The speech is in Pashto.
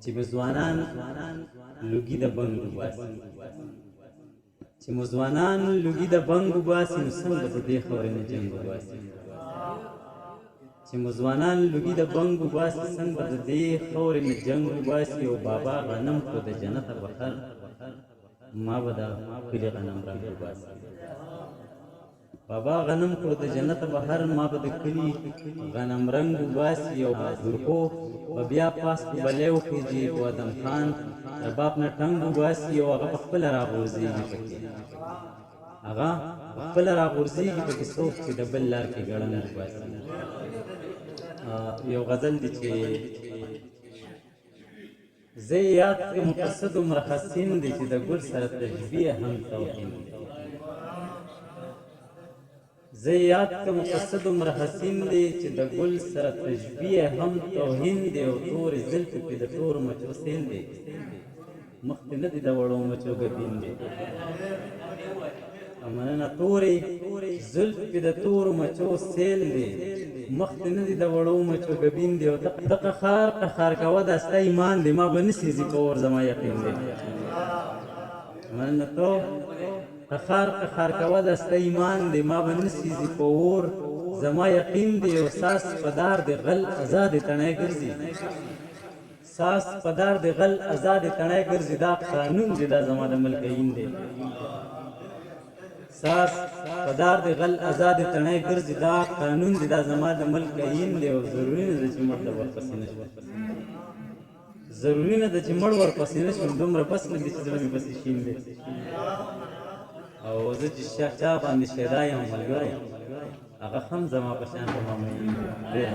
چې ځوانان لوګي د بنګ وباسي چې ځوانان لوګي د بنګ وباسي نو څنګه په دې خبرې نه جنګ وباسي چې ځوانان لوګي د بنګ وباسي څنګه د دې خبرې نه جنګ وباسي او بابا غنم کو د جنت بخر ما به د کلي غنم رنګ وباسي بابا غنم کړو د جنت بهر ما به د کلي غنم رنګ وباسي او درخو به بیا پاس په بلې وخېږي په ادم خان رباب نه ټنګ وباسي او هغه په خپله راغورځېږي پکې هغه په خپله راغورځېږي پکې څوک چې د بل لار کې ګړنګ وباسي یو غزل دی چې زه یاد کړم قصه دومره حسین دی چې د ګل سره تشبیه هم توهین دی زه یاد کړم قصه دومره حسین دی چې د ګل سره تشبیه هم توهین دی او تورې زلفې پې د تورو مچو سیل دی مخکې نه دی د وړو مچو ګبین دی مننه تورې زلفې پې د تورو مچو سیل دی مخکې نه دی د وړو مچو ګبین دی او دغه خار کوه دا ستا ایمان دی ما به نه سېزي په اور زما یقین دی مننه تو قخار کوه د ستا ایمان دی ما به نه سېزي په اور زما یقین دی او ساس په دار د غل ازادې تڼی ګرځي ساس په دار د غل ازادې تڼی ګرځي دا قانون دی دا زما د ملکین دی ساس په دار د غل ازادې تڼی ګرځي دا قانون دی دا زما د ملکین دی او ضروري نه ده چې مړ ته ورپسې نه شم ضروري نه ده چې مړ ورپسې نه شم دومره بس نه دي چې زړه مې پسې شین دی او زه چې چا باندې شیدا یم ملګری هغه هم زما په شان په مامین دی